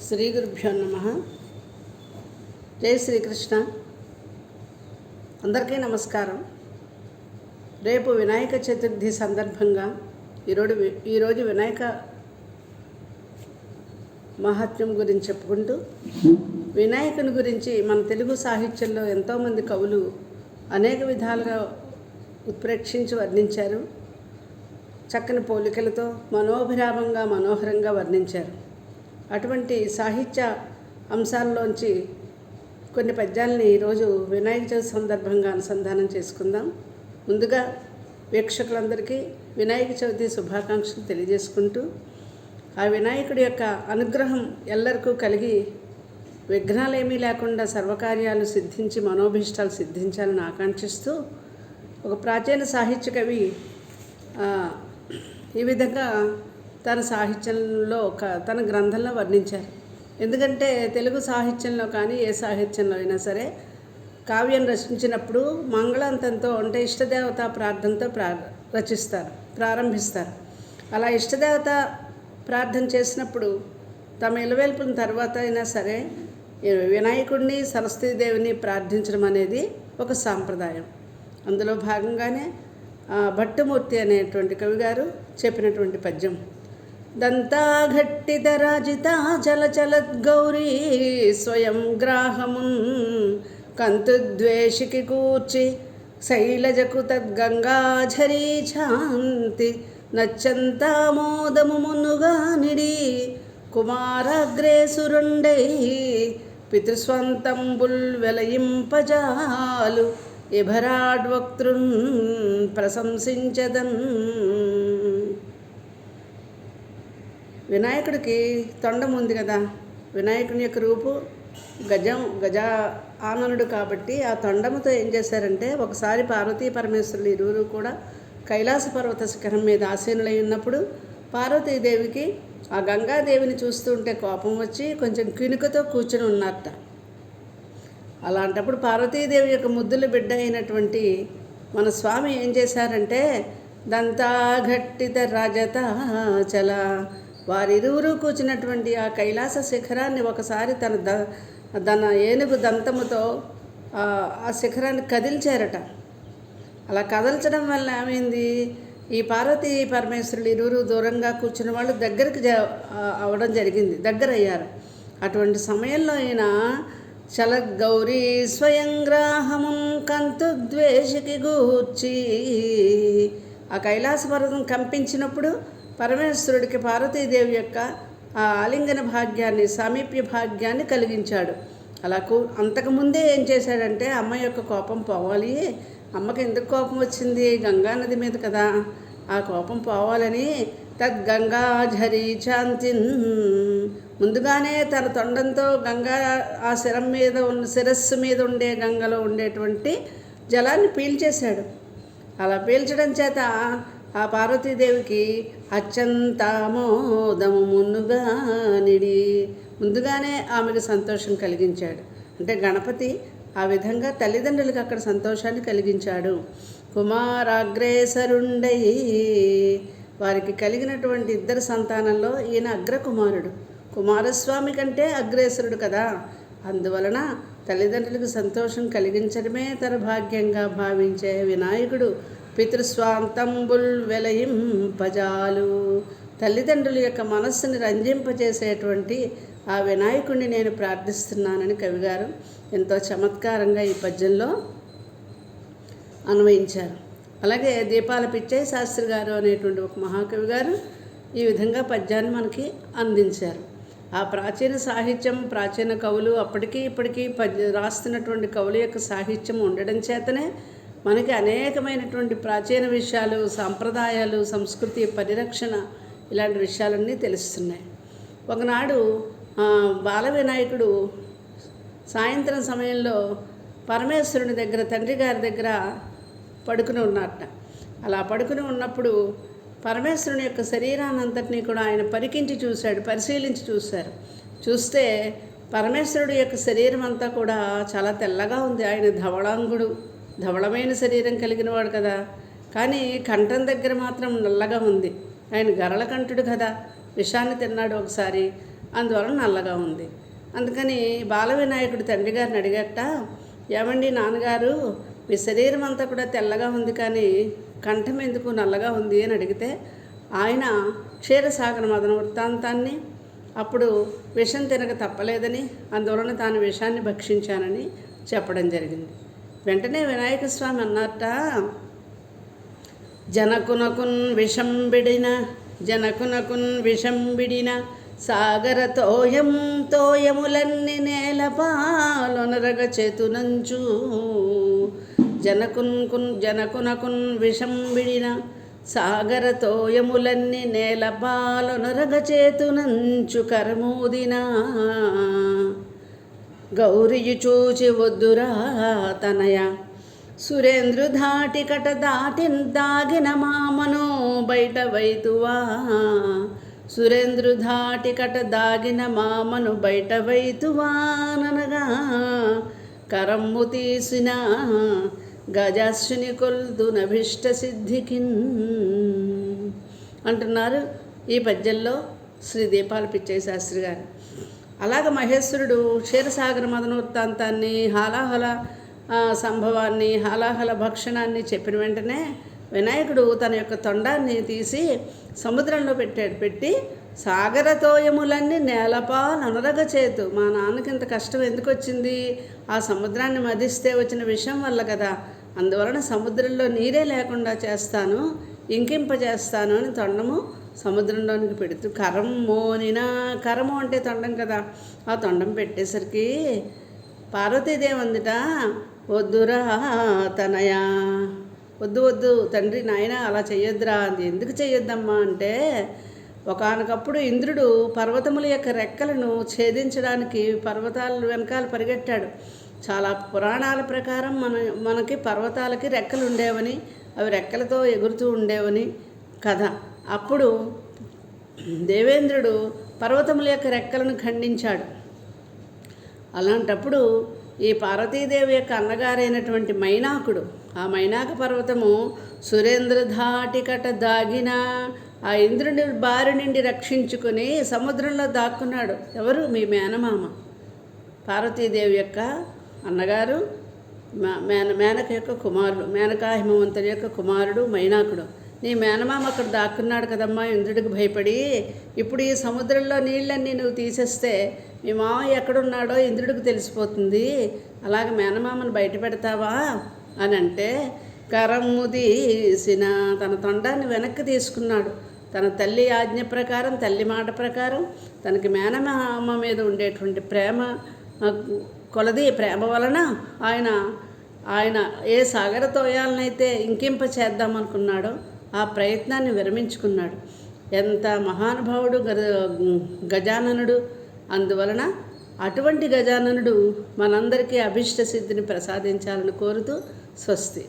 శ్రీ గురుభ్యో నమః. జై శ్రీకృష్ణ. అందరికీ నమస్కారం. రేపు వినాయక చతుర్థి సందర్భంగా ఈరోజు వినాయక మహాత్మ్యం గురించి చెప్పుకుంటూ, వినాయకుని గురించి మన తెలుగు సాహిత్యంలో ఎంతోమంది కవులు అనేక విధాలుగా ఉత్ప్రేక్షించి వర్ణించారు. చక్కని పోలికలతో మనోభిరామంగా మనోహరంగా వర్ణించారు. అటువంటి సాహిత్య అంశాల్లోంచి కొన్ని పద్యాలని ఈరోజు వినాయక చవితి సందర్భంగా అనుసంధానం చేసుకుందాం. ముందుగా వీక్షకులందరికీ వినాయక చవితి శుభాకాంక్షలు తెలియజేసుకుంటూ, ఆ వినాయకుడి యొక్క అనుగ్రహం ఎల్లరికూ కలిగి విఘ్నాలేమీ లేకుండా సర్వకార్యాలు సిద్ధించి మనోభీష్టాలు సిద్ధించాలని ఆకాంక్షిస్తూ, ఒక ప్రాచీన సాహిత్య కవి ఈ విధంగా తన సాహిత్యంలో తన గ్రంథంలో వర్ణించారు. ఎందుకంటే తెలుగు సాహిత్యంలో కానీ ఏ సాహిత్యంలో అయినా సరే కావ్యం రచించినప్పుడు మంగళాంతంతో అంటే ఇష్టదేవత ప్రార్థనతో ప్రారంభిస్తారు. అలా ఇష్టదేవత ప్రార్థన చేసినప్పుడు తమ ఇలవేల్పుల తర్వాత అయినా సరే వినాయకుడిని సరస్వతీదేవిని ప్రార్థించడం అనేది ఒక సాంప్రదాయం. అందులో భాగంగానే భట్టుమూర్తి అనేటువంటి కవిగారు చెప్పినటువంటి పద్యం, దంతాఘట్టితరాజిత చలచలద్గౌరీ స్వయం గ్రాహమున్ కంతుద్వేషికి కూర్చి శైలజకు తద్గంగాఝరీ శాంతి నచ్చంతామోదము మున్నుగా నిడి కుమారాగ్రేసురుండై పితృస్వంతంబుల్ వెలయింపజాలు ఇభరాడ్వక్తృన్ ప్రశంసించదన్. వినాయకుడికి తొండం ఉంది కదా. వినాయకుని యొక్క రూపు గజాననుడు కాబట్టి ఆ తొండముతో ఏం చేశారంటే, ఒకసారి పార్వతీ పరమేశ్వరులు ఇరువురు కూడా కైలాస పర్వత శిఖరం మీద ఆసీనులై ఉన్నప్పుడు పార్వతీదేవికి ఆ గంగాదేవిని చూస్తుంటే కోపం వచ్చి కొంచెం కినుకతో కూర్చుని ఉన్నారట. అలాంటప్పుడు పార్వతీదేవి యొక్క ముద్దుల బిడ్డ అయినటువంటి మన స్వామి ఏం చేశారంటే, దంతాఘట్టిత రజత చల, వారిరువురు కూర్చున్నటువంటి ఆ కైలాస శిఖరాన్ని ఒకసారి తన ఏనుగు దంతముతో ఆ శిఖరాన్ని కదిల్చారట. అలా కదల్చడం వల్ల ఏమైంది, ఈ పార్వతీ పరమేశ్వరులు ఇరువురు దూరంగా కూర్చున్న వాళ్ళు దగ్గరికి అవడం జరిగింది, దగ్గరయ్యారు. అటువంటి సమయంలో ఆయన చలద్గౌరీ స్వయంగ్రాహమున్ కంతుద్వేషికి గూర్చి, ఆ కైలాస పర్వతం కంపించినప్పుడు పరమేశ్వరుడికి పార్వతీదేవి యొక్క ఆ ఆలింగన భాగ్యాన్ని, సామీప్య భాగ్యాన్ని కలిగించాడు. అలా అంతకుముందే ఏం చేశాడంటే, అమ్మ యొక్క కోపం పోవాలి, అమ్మకి ఎందుకు కోపం వచ్చింది, గంగానది మీద కదా, ఆ కోపం పోవాలని తద్గంగాఝరీ శాంతిన్, ముందుగానే తన తొండంతో గంగా ఆ శిరస్సు మీద ఉండే గంగలో ఉండేటువంటి జలాన్ని పీల్చేశాడు. అలా పీల్చడం చేత ఆ పార్వతీదేవికి అత్యంతామోదము మున్నుగా నిడి, ముందుగానే ఆమెకు సంతోషం కలిగించాడు. అంటే గణపతి ఆ విధంగా తల్లిదండ్రులకు అక్కడ సంతోషాన్ని కలిగించాడు. కుమారాగ్రేసరుండై, వారికి కలిగినటువంటి ఇద్దరు సంతానంలో ఈయన అగ్రకుమారుడు. కుమారస్వామి కంటే అగ్రేసరుడు కదా. అందువలన తల్లిదండ్రులకు సంతోషం కలిగించడమే తన భాగ్యంగా భావించే వినాయకుడు పితృస్వాంతంబుల్ వెలయింపజాలు, తల్లిదండ్రుల యొక్క మనస్సుని రంజింపజేసేటువంటి ఆ వినాయకుడిని నేను ప్రార్థిస్తున్నానని కవిగారు ఎంతో చమత్కారంగా ఈ పద్యంలో అన్వయించారు. అలాగే దీపాల పిచ్చయ్య శాస్త్రి గారు అనేటువంటి ఒక మహాకవి గారు ఈ విధంగా పద్యాన్ని మనకి అందించారు. ఆ ప్రాచీన సాహిత్యం, ప్రాచీన కవులు అప్పటికీ ఇప్పటికీ రాస్తున్నటువంటి కవుల యొక్క సాహిత్యం ఉండడం చేతనే మనకి అనేకమైనటువంటి ప్రాచీన విషయాలు, సాంప్రదాయాలు, సంస్కృతి పరిరక్షణ ఇలాంటి విషయాలన్నీ తెలుస్తున్నాయి. ఒకనాడు బాల వినాయకుడు సాయంత్రం సమయంలో పరమేశ్వరుని దగ్గర, తండ్రి గారి దగ్గర పడుకుని ఉన్నట్ట. అలా పడుకుని ఉన్నప్పుడు పరమేశ్వరుని యొక్క శరీరాన్నంతటినీ కూడా ఆయన పరిశీలించి చూశారు. చూస్తే పరమేశ్వరుడు యొక్క శరీరం అంతా కూడా చాలా తెల్లగా ఉంది. ఆయన ధవళాంగుడు, ధవళమైన శరీరం కలిగిన వాడు కదా. కానీ కంఠం దగ్గర మాత్రం నల్లగా ఉంది. ఆయన గరళకంఠుడు కదా, విషాన్ని తిన్నాడు ఒకసారి. అందువలన నల్లగా ఉంది. అందుకని బాల వినాయకుడు తండ్రి గారిని అడిగట, ఏమండి నాన్నగారు, మీ శరీరం అంతా కూడా తెల్లగా ఉంది కానీ కంఠం ఎందుకు నల్లగా ఉంది అని అడిగితే ఆయన క్షీరసాగర మదన వృత్తాంతాన్ని, అప్పుడు విషం తినక తప్పలేదని, అందువలన తాను విషాన్ని భక్షించానని చెప్పడం జరిగింది. వెంటనే వినాయక స్వామి అన్నట్ట, జనకునకున్ విషం బిడిన సాగర తోయములన్నీ నేలపాలొనరగ చేతునంచు. జనకునకున్ విషం బిడిన సాగర తోయములన్నీ నేలపాలొనరగ చేతునంచు కరమూదిన. గౌరియు చూచి వద్దురా తనయ, సురేంద్రు ధాటికట దాగిన మామను బయట వైతువా. సురేంద్రు ధాటికట దాగిన మామను బయట వైతువాననగా కరమ్ము తీసిన గజాశ్విని కొల్దునభిష్ట సిద్ధికిన్ అంటున్నారు ఈ పద్యంలో శ్రీ దీపాల పిచ్చయ్య శాస్త్రి గారు. అలాగ మహేశ్వరుడు క్షీరసాగర మదన వృత్తాంతాన్ని, హాలాహల సంభవాన్ని, హాలాహల భక్షణాన్ని చెప్పిన వెంటనే వినాయకుడు తన యొక్క తొండాన్ని తీసి సముద్రంలో పెట్టి సాగరతోయములన్నీ నేలపాలనరగ చేతు. మా నాన్నకి ఇంత కష్టం ఎందుకు వచ్చింది? ఆ సముద్రాన్ని మదిస్తే వచ్చిన విషం వల్ల కదా. అందువలన సముద్రంలో నీరే లేకుండా చేస్తాను, ఇంకింపజేస్తాను అని తొండము సముద్రంలోనికి పెడుతూ కరము అంటే తొండం కదా, ఆ తొండం పెట్టేసరికి పార్వతీదేవి అందుట, వద్దురా తనయా, వద్దు తండ్రి నాయన అలా చెయ్యొద్దురా. అది ఎందుకు చెయ్యొద్దమ్మా అంటే, ఒకానొకప్పుడు ఇంద్రుడు పర్వతముల యొక్క రెక్కలను ఛేదించడానికి పర్వతాల వెనకాల పరిగెట్టాడు. చాలా పురాణాల ప్రకారం మనకి పర్వతాలకి రెక్కలు ఉండేవని, అవి రెక్కలతో ఎగురుతూ ఉండేవని కథ. అప్పుడు దేవేంద్రుడు పర్వతముల యొక్క రెక్కలను ఖండించాడు. అలాంటప్పుడు ఈ పార్వతీదేవి యొక్క అన్నగారైనటువంటి మైనాకుడు, ఆ మైనాక పర్వతము సురేంద్ర ధాటికట దాగిన ఆ ఇంద్రుని బారి నుండి రక్షించుకొని సముద్రంలో దాక్కున్నాడు. ఎవరు? మీ మేనమామ, పార్వతీదేవి యొక్క అన్నగారు, మేనక యొక్క కుమారుడు, మేనకా హిమవంతుడి యొక్క కుమారుడు మైనాకుడు. నీ మేనమామ అక్కడ దాక్కున్నాడు కదమ్మా ఇంద్రుడికి భయపడి. ఇప్పుడు ఈ సముద్రంలో నీళ్ళన్నీ నువ్వు తీసేస్తే మీ మామయ్య ఎక్కడున్నాడో ఇంద్రుడికి తెలిసిపోతుంది. అలాగే మేనమామను బయట పెడతావా అని అంటే, కరమ్ము తీసిన తన తొండాన్ని వెనక్కి తీసుకున్నాడు. తన తల్లి ఆజ్ఞ ప్రకారం, తల్లి మాట ప్రకారం, తనకి మేనమామ మీద ఉండేటువంటి కొలది ప్రేమ వలన ఆయన ఏ సాగర తోయాలనైతే ఇంకింప చేద్దామనుకున్నాడో ఆ ప్రయత్నాన్ని విరమించుకున్నాడు. ఎంత మహానుభావుడు గజాననుడు. అందువలన అటువంటి గజాననుడు మనందరికీ అభిష్ట సిద్ధిని ప్రసాదించాలని కోరుతూ స్వస్తి.